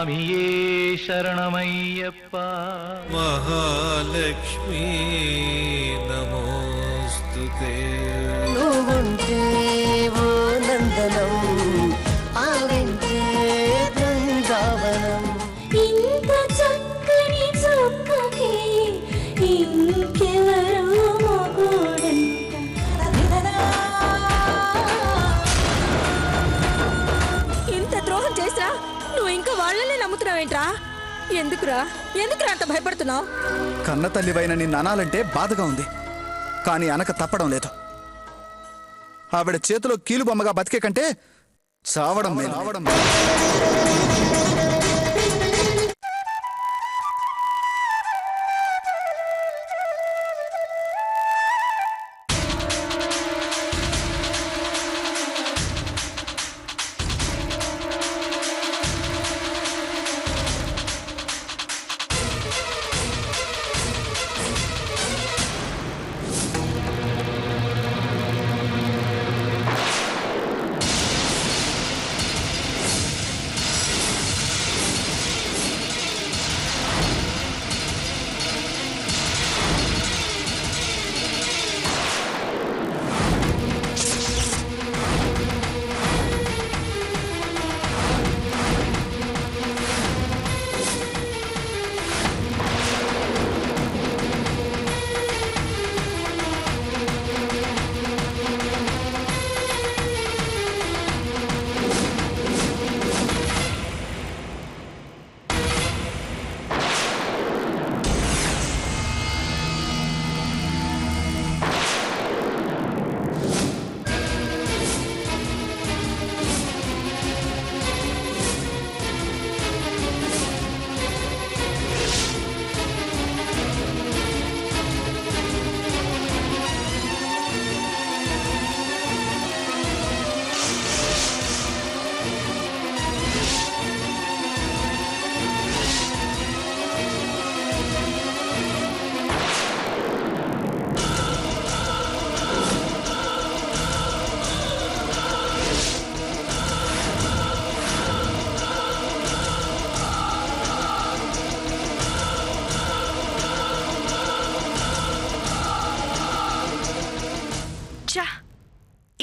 స్వామియే శరణమయ్యప్ప మహాలక్ష్మీ నమోస్తుతే నువ్వుంటే ఓ నందనం ఆవింటే బృందావనం ఇంత చక్కని చక్కకి ఇంకెవరో మొగుడంట. ఇంత ద్రోహం చేసినా నువ్వు ఇంకా వాళ్ళనే నమ్ముతున్నావేంట్రా? ఎందుకురా అంత భయపడుతున్నావు? కన్న తల్లివైన నిన్ను అనాలంటే బాధగా ఉంది, కానీ అనక తప్పడం లేదు. ఆవిడ చేతిలో కీలుబొమ్మగా బతికే కంటే చావడం మేలు.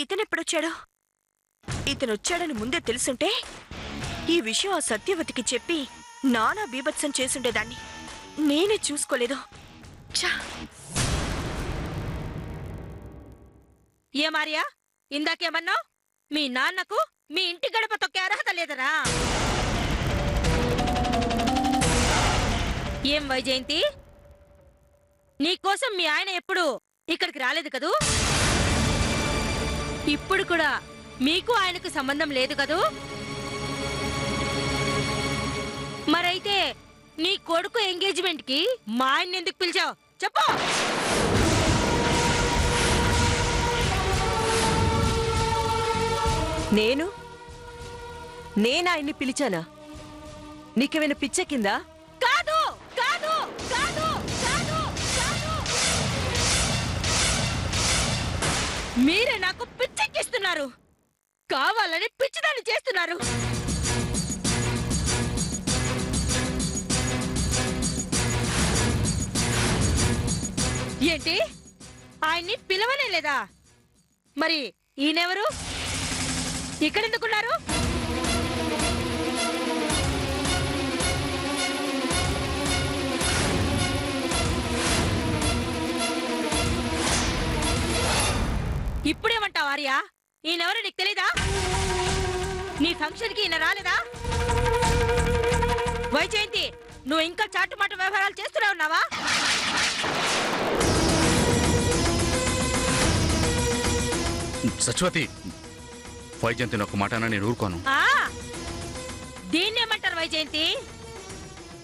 ఇతనెప్పుడొచ్చాడు? ఇతనొచ్చాడని ముందే తెలుసుంటే ఈ విషయం ఆ సత్యవతికి చెప్పి నానా బీభత్సం చేసుండేదాన్ని. నేనే చూసుకోలేదు. ఏ మారియా, ఇందాకేమన్నావు? మీ నాన్నకు మీ ఇంటి గడప తొక్కే అర్హత లేదరా? ఏం వైజయంతి, నీకోసం మీ ఆయన ఎప్పుడు ఇక్కడికి రాలేదు కదూ? ఇప్పుడు కూడా మీకు ఆయనకు సంబంధం లేదు కదూ? మరైతే నీ కొడుకు ఎంగేజ్మెంట్ కి మా ఆయన్ని ఎందుకు పిలిచావు చెప్పు. నేను ఆయన్ని పిలిచానా? నీకేమైనా పిచ్చెక్కిందా? కాదు కాదు కాదు కాదు కాదు, మీరే నాకు పిచ్చెక్కిస్తున్నారు. కావాలని పిచ్చిదాన్ని చేస్తున్నారు. ఏంటి, ఆయన్ని పిలవనే లేదా? మరి ఈయనెవరు? ఇక్కడెందుకున్నారు? ఇప్పుడేమంటావు ఆర్య? ఈయనెవరు నీకు తెలీదా? నీ ఫంక్షన్ కి ఈయన రాలేదా? వైజయంతి, నువ్వు ఇంకా చాటుమాటు వ్యవహారాలు చేస్తూనే ఉన్నావా? సత్యవతి, వైజయంతిని ఒక మాట నేను ఊరుకోను. దీన్నేమంటారు వైజయంతి?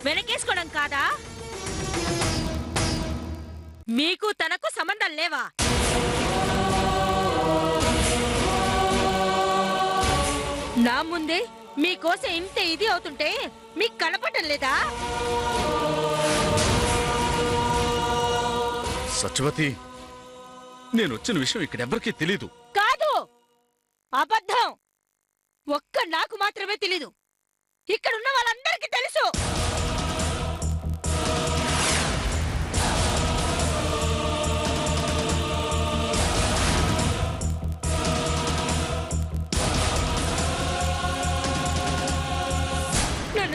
వెనకేసుకోవడం కాదా? మీకు తనకు సంబంధం లేవా? నా ముందే మీకోసం ఇంత ఇది అవుతుంటే మీకు కనపడటం లేదా? సత్యవతి, నేను వచ్చిన విషయం ఇక్కడెవ్వరికీ తెలీదు. కాదు, అబద్ధం. ఒక్క నాకు మాత్రమే తెలీదు. ఇక్కడున్న వాళ్ళందరికీ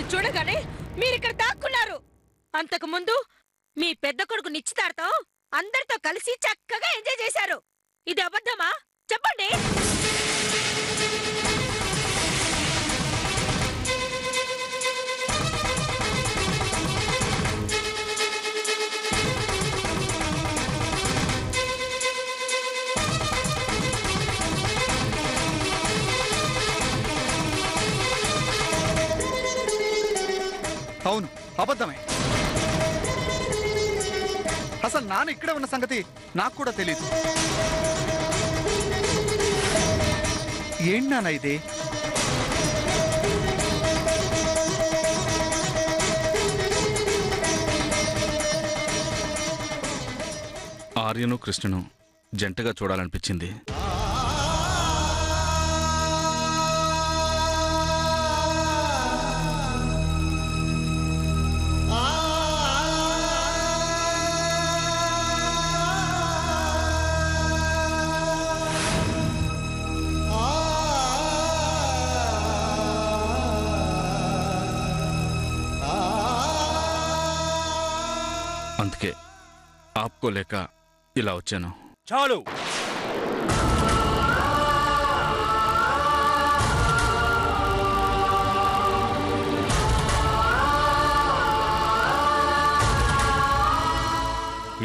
నన్ను చూడగానే మీరిక్కడ దాక్కున్నారు. అంతకు ముందు మీ పెద్ద కొడుకు నిశ్చితార్థం అందరితో కలిసి చక్కగా ఎంజాయ్ చేశారు. ఇది అబద్ధమా? చెప్పండి. అవును, అబద్ధమే. అసలు నాన్న ఇక్కడే ఉన్న సంగతి నాకు కూడా తెలియదు. ఏంటి నాన్న ఇది? ఆర్యను కృష్ణను జంటగా చూడాలనిపించింది. అందుకే ఆపుకోలేక ఇలా వచ్చాను. చాలు.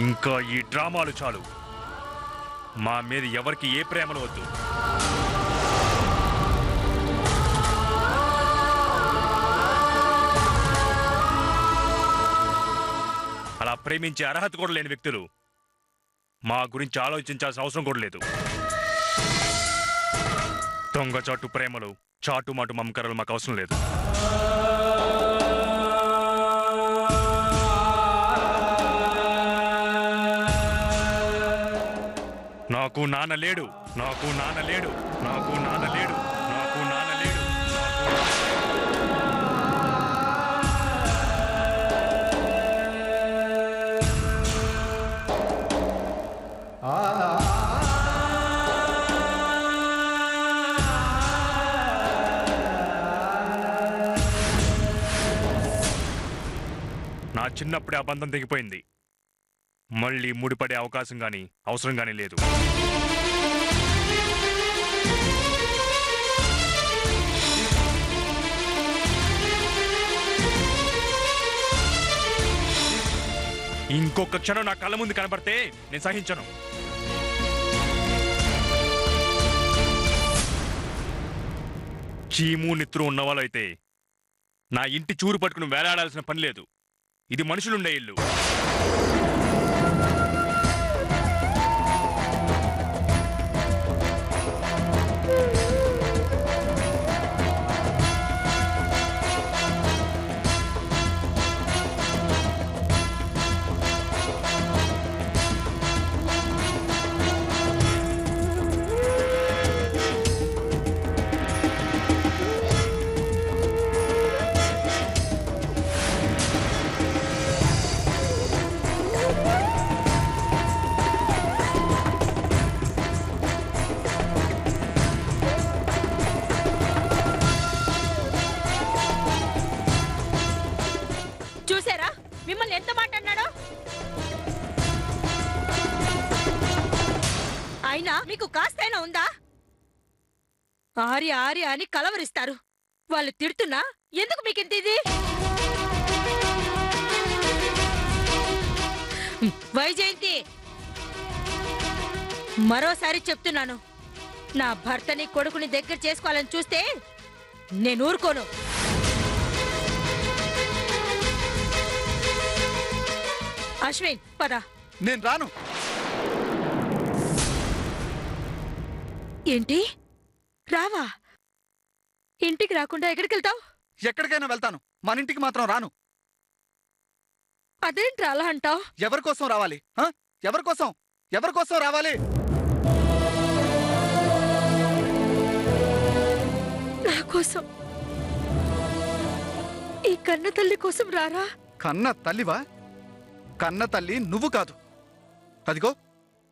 ఇంకా ఈ డ్రామాలు చాలు. మా మీద ఎవరికి ఏ ప్రేమలు వద్దు. అలా ప్రేమించే అర్హత కూడా లేని వ్యక్తులు మా గురించి ఆలోచించాల్సిన అవసరం కూడా లేదు. దొంగచాటు ప్రేమలు, చాటుమాటు మమకారాలు మాకు అవసరం లేదు. నాకు నాన్న లేడు, నాకు నాన్న లేడు, నాకు నాన్న లేడు, నాకు నాన్న లేడు. నా చిన్నప్పుడే ఆ బంధం తెగిపోయింది. మళ్ళీ ముడిపడే అవకాశం గాని అవసరం గాని లేదు. ఇంకొక క్షణం నా కళ్ళ ముందు కనబడితే నేను సహించను. చీము నిత్రు ఉన్నవాళ్ళైతే నా ఇంటి చూరు పట్టుకుని వేలాడాల్సిన పని లేదు. ఇది మనుషులుండే ఇల్లు. చూసారా మిమ్మల్ని ఎంత మాట అన్నాడో? అయినా మీకు కాస్తైనా ఉందా? ఆర్య ఆర్య అని కలవరిస్తారు. వాళ్ళు తిడుతున్నా ఎందుకు మీకింత ఇది? వైజయంతి, మరోసారి చెప్తున్నాను, నా భర్తని కొడుకుని దగ్గర చేసుకోవాలని చూస్తే నేను ఊరుకోను. అశ్విన్, పద. నేను రాను. ఏంటి రావా? ఇంటికి రాకుండా ఎక్కడికి వెళ్తావు? ఎక్కడికైనా వెళ్తాను, మన ఇంటికి మాత్రం రాను. అదేంట్రా అలా అంటావు? ఎవరి కోసం రావాలి? ఎవరి కోసం? ఎవరి కోసం రావాలి? నా కోసం. ఈ కన్న తల్లి కోసం రారా? కన్న తల్లివా? కన్న తల్లి నువ్వు కాదు, అదిగో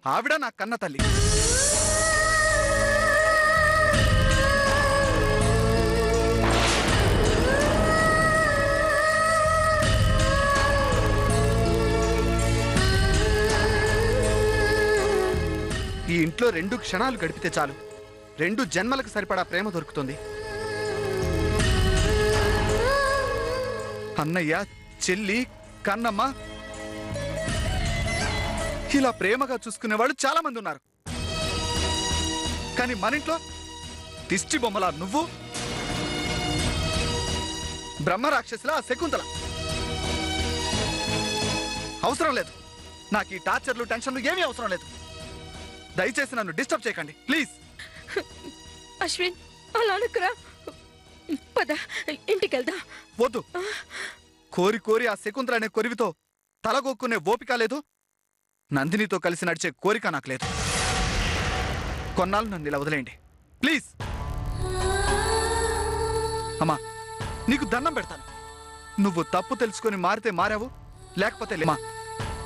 ఆవిడ నా కన్న తల్లి. ఇంట్లో 2 క్షణాలు గడిపితే చాలు 2 జన్మలకు సరిపడా ప్రేమ దొరుకుతుంది. అన్నయ్య, చెల్లి, కన్నమ్మ ఇలా ప్రేమగా చూసుకునే వాళ్ళు చాలా మంది ఉన్నారు. కానీ మన ఇంట్లో దిష్టి బొమ్మలా నువ్వు, బ్రహ్మ రాక్షసులా శకుంతల. అవసరం లేదు. నాకు ఈ టార్చర్లు, టెన్షన్లు ఏమీ అవసరం లేదు. దయచేసి నన్ను డిస్టర్బ్ చేయకండి ప్లీజ్. అశ్విన్, అలా అనుకురా. పద, ఇంటికెళ్దాం. వద్దు. కోరి కోరి ఆ శకుంతల అనే కొరివితో తలగొక్కునే ఓపిక లేదు. నందినితో కలిసి నడిచే కోరిక నాకు లేదు. కొన్నాళ్ళు నన్ను ఇలా వదిలేయండి ప్లీజ్. అమ్మా, నీకు దండం పెడతాను. నువ్వు తప్పు తెలుసుకొని మారితే మారావు, లేకపోతే లేమా.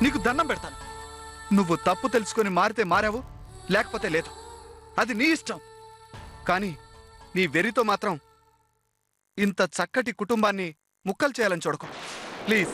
నీకు దండం పెడతాను. నువ్వు తప్పు తెలుసుకొని మారితే మారావు, లేకపోతే లేదు. అది నీ ఇష్టం. కానీ నీ వెర్రితో మాత్రం ఇంత చక్కటి కుటుంబాన్ని ముక్కలు చేయాలని చూడకు ప్లీజ్.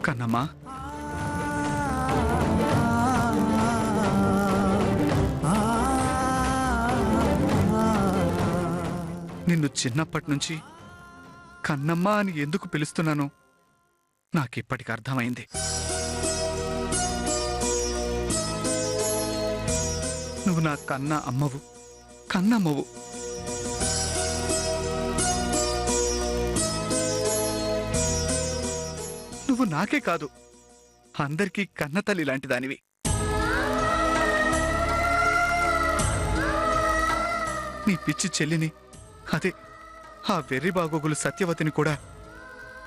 కన్నమ్మా, నిన్ను చిన్నప్పటి నుంచి కన్నమ్మ అని ఎందుకు పిలుస్తున్నానో నాకిప్పటికి అర్థమైంది. నువ్వు నా కన్న అమ్మవు, కన్నమ్మవు. నువ్వు నాకే కాదు, అందరికీ కన్నతల్లి లాంటి దానివి. నీ పిచ్చి చెల్లిని, అదే ఆ వెర్రి బాగోగులు సత్యవతిని కూడా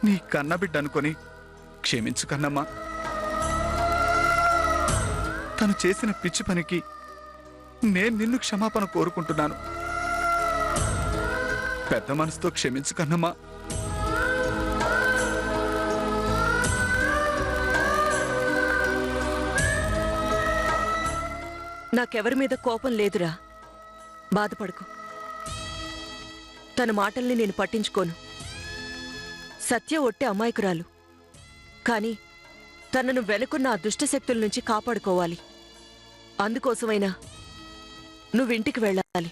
నీ కన్నబిడ్డ అనుకొని క్షమించు కన్నమ్మా. తను చేసిన పిచ్చి పనికి నేను నిన్ను క్షమాపణ కోరుకుంటున్నాను. పెద్ద మనసుతో క్షమించు కన్నమ్మా. నాకెవరి మీద కోపం లేదురా, బాధపడకు. తన మాటల్ని నేను పట్టించుకోను. సత్య ఒట్టే అమాయకురాలు, కాని తనను వెనుకున్న ఆ దుష్టశక్తుల నుంచి కాపాడుకోవాలి. అందుకోసమైనా నువ్వింటికి వెళ్ళాలి.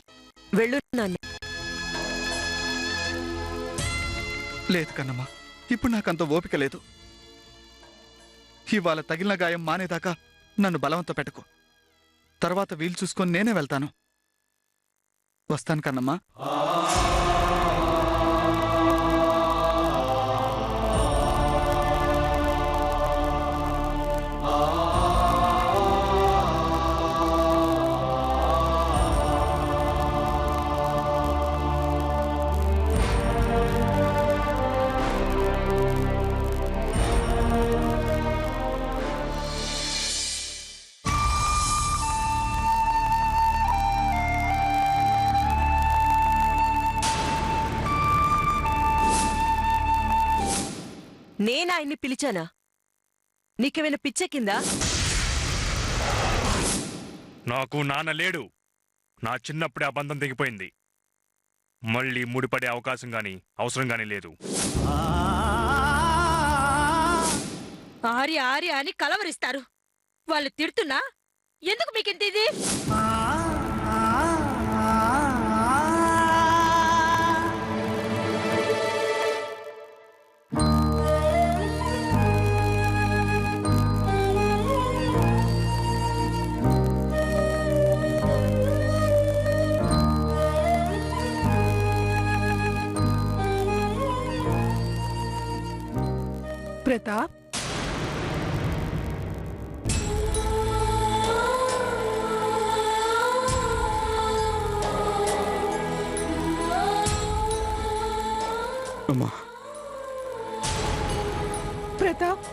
వెళ్ళు నాన్న. లేదు కన్నమ్మా, ఇప్పుడు నాకంత ఓపిక లేదు. ఇవాళ తగిలిన గాయం మానేదాకా నన్ను బలవంత పెట్టకు. తర్వాత వీలు చూసుకొని నేనే వెళ్తాను. వస్తాను కన్నమ్మా. నేనాయన్ని పిలిచానా? నీకేమైనా పిచ్చెక్కిందా? నాకు నాన్న లేడు. నా చిన్నప్పుడే ఆ బంధం తెగిపోయింది. మళ్ళీ ముడిపడే అవకాశం గాని అవసరం గాని లేదు. ఆర్య ఆర్య అని కలవరిస్తారు. వాళ్ళు తిడుతున్నా ఎందుకు మీకింత ఇది? ప్రతాప్, అమ్మా ప్రతాప్,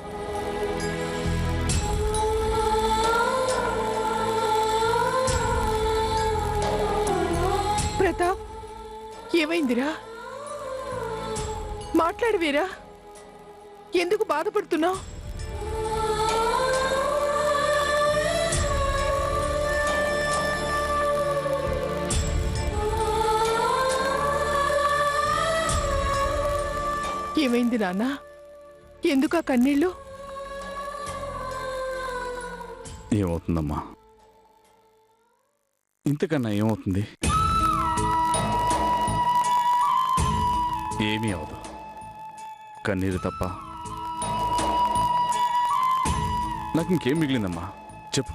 ప్రతాప్, ఏమైందిరా? మాట్లాడవేరా? ఎందుకు బాధపడుతున్నావు? ఏమైంది నాన్న? ఎందుకు ఆ కన్నీళ్ళు? ఏమవుతుందమ్మా? ఇంతకన్నా ఏమవుతుంది? ఏమీ అవదు. కన్నీరు తప్ప నాకు ఇంకేం మిగిలిందమ్మా? చెప్పు.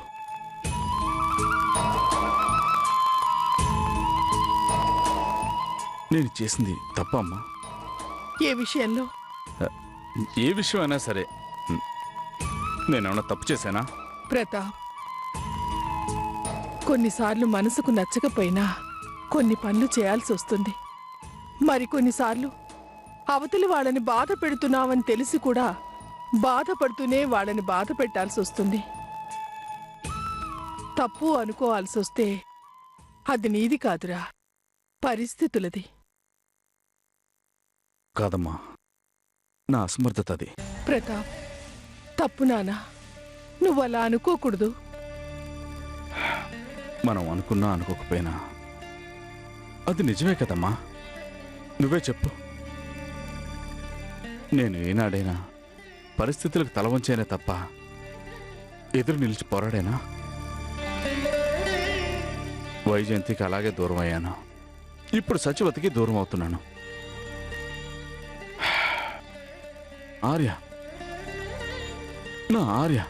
నేను చేసింది తప్ప అమ్మా? ఏ విషయంలో? ఏ విషయం అయినా సరే. నేనేమన్నా తప్పు చేశానా? ప్రతాప్, కొన్నిసార్లు మనసుకు నచ్చకపోయినా కొన్ని పనులు చేయాల్సి వస్తుంది. మరికొన్నిసార్లు అవతలి వాళ్ళని బాధ పెడుతున్నావని తెలిసి కూడా బాధపడుతూనే వాళ్ళని బాధ పెట్టాల్సి వస్తుంది. తప్పు అనుకోవాల్సి వస్తే అది నీది కాదురా, పరిస్థితులది. కాదమ్మా, నా అసమర్థత అది. ప్రతాప్, తప్పు నానా, నువ్వలా అనుకోకూడదు. మనం అనుకున్నా అనుకోకపోయినా అది నిజమే కదమ్మా. నువ్వే చెప్పు. నేను ఏనాడైనా పరిస్థితులకు తలవంచేనే తప్ప ఎదురు నిలిచి పోరాడేనా? వైజయంతికి అలాగే దూరం అయ్యాను. ఇప్పుడు సచివతికి దూరం అవుతున్నాను. ఆర్య, నా ఆర్య,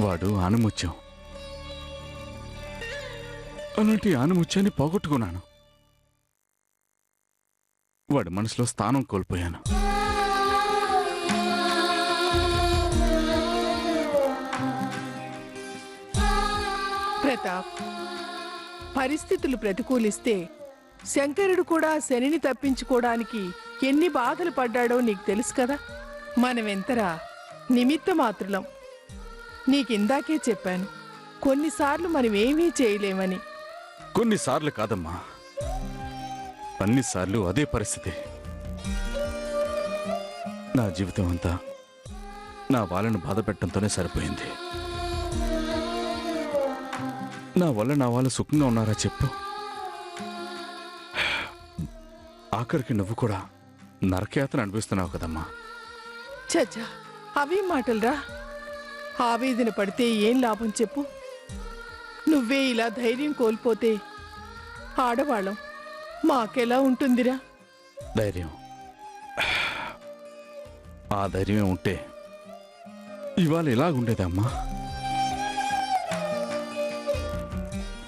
వాడు ఆనుముత్యం. అలాంటి ఆనుముత్యాన్ని పోగొట్టుకున్నాను. వాడి మనసులో స్థానం కోల్పోయాను. ప్రతాప్, పరిస్థితులు ప్రతికూలిస్తే శంకరుడు కూడా శనిని తప్పించుకోవడానికి ఎన్ని బాధలు పడ్డాడో నీకు తెలుసు కదా. మనమెంతరా నిమిత్త మాత్రులం. నీకిందాకే చెప్పాను, కొన్నిసార్లు మనమేమీ చేయలేమని. కొన్నిసార్లు కాదమ్మా, అన్నిసార్లు అదే పరిస్థితి. నా జీవితం అంతా నా వాళ్ళను బాధ పెట్టడంతోనే సరిపోయింది. నా వల్ల నా వాళ్ళు సుఖంగా ఉన్నారా చెప్పు? ఆఖరికి నువ్వు కూడా నరకయాతన అనిపిస్తున్నావు కదమ్మా. చచ్చా, అవే మాటలురా. ఆవేదన పడితే ఏం లాభం చెప్పు? నువ్వే ఇలా ధైర్యం కోల్పోతే ఆడవాళ్ళం మాకెలా ఉంటుందిరా? ధైర్యం, ఆ ధైర్యమే ఉంటే ఇవాళ ఎలాగుండేదమ్మా?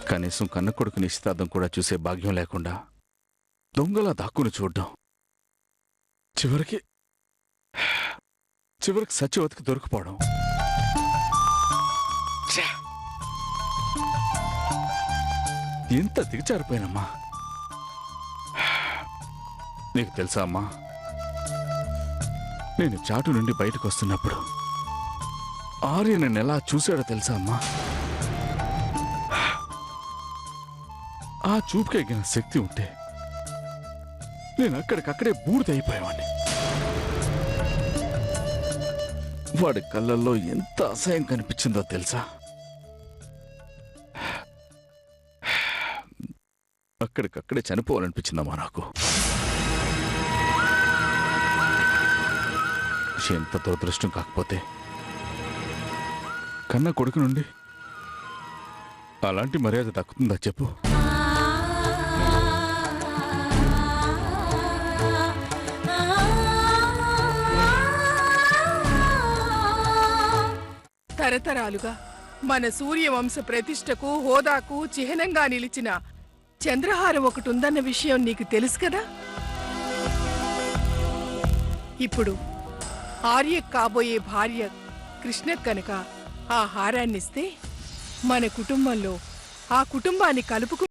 కనీసం కన్న కొడుకు నిశ్చితార్థం కూడా చూసే భాగ్యం లేకుండా దొంగలా దాక్కుని చూడ్డం, చివరికి సత్యవతికి దొరికిపోవడం. ఎంత దిగజారిపోయానమ్మా. నీకు తెలుసా అమ్మా, నేను చాటు నుండి బయటకు వస్తున్నప్పుడు ఆర్య నన్ను ఎలా చూశాడో తెలుసా అమ్మా? ఆ చూపుకెగిన శక్తి ఉంటే నేను అక్కడికక్కడే బూడిదైపోయేవాడిని. వాడి కళ్ళల్లో ఎంత అసహ్యం కనిపించిందో తెలుసా? అక్కడికక్కడే చనిపోవాలనిపించిందమ్మా నాకు. ఎంత దురదృష్టం కాకపోతే కన్న కొడుకు నుండి అలాంటి మర్యాద దక్కుతుందా చెప్పు? తరతరాలుగా మన సూర్యవంశ ప్రతిష్టకు హోదాకు చిహ్నంగా నిలిచిన చంద్రహారం ఒకటి ఉందన్న విషయం నీకు తెలుసు కదా? ఇప్పుడు ఆర్య కాబోయే భార్య కృష్ణ కనుక ఆ హారాన్నిస్తే మన కుటుంబంలో ఆ కుటుంబాన్ని కలుపుకు